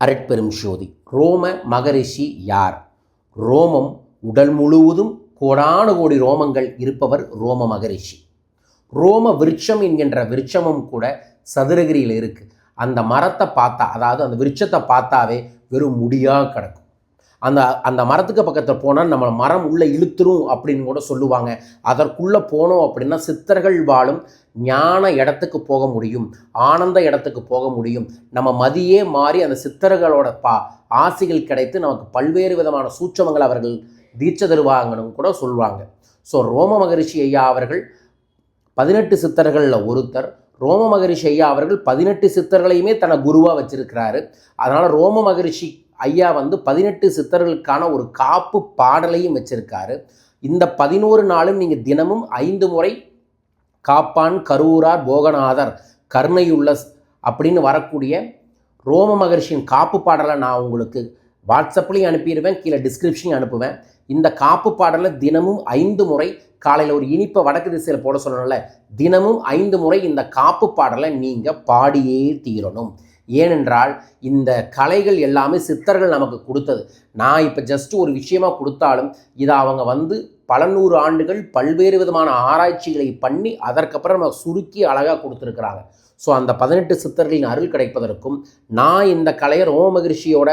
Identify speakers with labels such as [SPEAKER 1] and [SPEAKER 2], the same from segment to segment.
[SPEAKER 1] அரட்பெரும் ஜோதி. ரோம மகரிஷி யார்? ரோமம் உடல் முழுவதும் கோடானு கோடி ரோமங்கள் இருப்பவர் ரோம மகரிஷி. ரோம விருட்சம் என்கின்ற விருட்சமும் கூட சதுரகிரியில் இருக்குது. அந்த மரத்தை பார்த்தா, அதாவது அந்த விருட்சத்தை பார்த்தாவே வெறும் முடியாக கிடக்கும். அந்த மரத்துக்கு பக்கத்தில் போனால் நம்ம மரம் உள்ளே இழுத்துரும் அப்படின்னு கூட சொல்லுவாங்க. அதற்குள்ளே போனோம் அப்படின்னா சித்தர்கள் வாழும் ஞான இடத்துக்கு போக முடியும், ஆனந்த இடத்துக்கு போக முடியும். நம்ம மதியே மாறி அந்த சித்தர்களோட ஆசைகள் கிடைத்து நமக்கு பல்வேறு விதமான சூட்சமங்கள் அவர்கள் தீட்சை தருவாங்கன்னு கூட சொல்லுவாங்க. ஸோ ரோம மகரிஷி ஐயா அவர்கள் 18 சித்தர்களில் ஒருத்தர். ரோம மகரிஷி ஐயா அவர்கள் 18 சித்தர்களையுமே தன்னை குருவாக வச்சிருக்கிறாரு. அதனால் ரோம மகரிஷி ஐயா 18 சித்தர்களுக்கான ஒரு காப்பு பாடலையும் வச்சிருக்காரு. இந்த 11 நாளும் நீங்கள் தினமும் 5 முறை காப்பான் கரூரார் போகநாதர் கருணையுள்ள அப்படின்னு வரக்கூடிய ரோம மகரிஷியின் காப்பு பாடலை நான் உங்களுக்கு வாட்ஸ்அப்லேயும் அனுப்பிடுவேன், கீழே டிஸ்கிரிப்ஷனையும் அனுப்புவேன். இந்த காப்பு பாடலை தினமும் 5 முறை, காலையில் ஒரு இனிப்பை வடக்கு திசையில் போட சொல்லணும்ல, தினமும் 5 முறை இந்த காப்பு பாடலை நீங்கள் பாடியே தீரணும். ஏனென்றால் இந்த கலைகள் எல்லாமே சித்தர்கள் நமக்கு கொடுத்தது. நான் இப்போ ஜஸ்ட் ஒரு விஷயமாக கொடுத்தாலும் இதை அவங்க பல 100 ஆண்டுகள் பல்வேறு விதமான ஆராய்ச்சிகளை பண்ணி அதற்கப்புறம் நம்ம சுருக்கி அழகாக கொடுத்துருக்குறாங்க. ஸோ அந்த 18 சித்தர்களின் அருள் கிடைப்பதற்கும் நான் இந்த கலையை ரோம மகரிஷியோட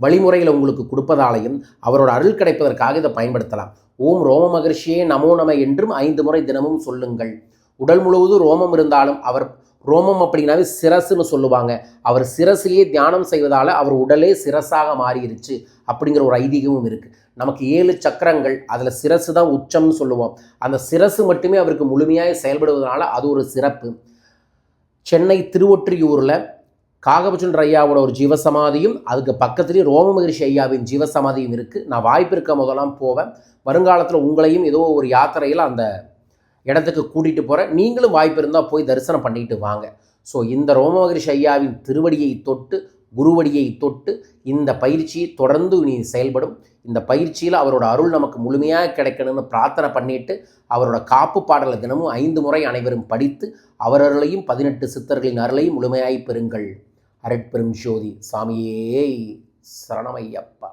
[SPEAKER 1] வழிமுறையில் உங்களுக்கு கொடுப்பதாலையும் அவரோட அருள் கிடைப்பதற்காக இதை பயன்படுத்தலாம். ஓம் ரோம மகரிஷியே நமோ நம என்றும் 5 முறை தினமும் சொல்லுங்கள். உடல் முழுவதும் ரோமம் இருந்தாலும் அவர் ரோமம் அப்படின்னாவே சிரசுன்னு சொல்லுவாங்க. அவர் சிரசிலேயே தியானம் செய்வதால் அவர் உடலே சிரசாக மாறிடுச்சு அப்படிங்கிற ஒரு ஐதீகமும் இருக்குது. நமக்கு 7 சக்கரங்கள், அதில் சிரசு தான் உச்சம்னு சொல்லுவோம். அந்த சிரசு மட்டுமே அவருக்கு முழுமையாக செயல்படுவதனால அது ஒரு சிறப்பு. சென்னை திருவொற்றியூரில் காகபச்சுன்ற ஐயாவோட ஒரு ஜீவசமாதியும் அதுக்கு பக்கத்துலேயே ரோம மகரிஷி ஐயாவின் ஜீவசமாதியும் இருக்குது. நான் வாய்ப்பு இருக்க முதலாம் போவேன். வருங்காலத்தில் உங்களையும் ஏதோ ஒரு யாத்திரையில் அந்த இடத்துக்கு கூட்டிகிட்டு போகிறேன். நீங்களும் வாய்ப்பு இருந்தால் போய் தரிசனம் பண்ணிட்டு வாங்க. ஸோ இந்த ரோம மகரிஷி ஐயாவின் திருவடியை தொட்டு, குருவடியை தொட்டு இந்த பயிற்சியை தொடர்ந்து நீ செயல்படும். இந்த பயிற்சியில் அவரோட அருள் நமக்கு முழுமையாக கிடைக்கணும்னு பிரார்த்தனை பண்ணிட்டு அவரோட காப்பு பாடலை தினமும் 5 முறை அனைவரும் படித்து அவர் அருளையும் 18 சித்தர்களின் அருளையும் முழுமையாய் பெறுங்கள். அரட்பெரும் ஜோதி. சாமியே சரணமையப்பா.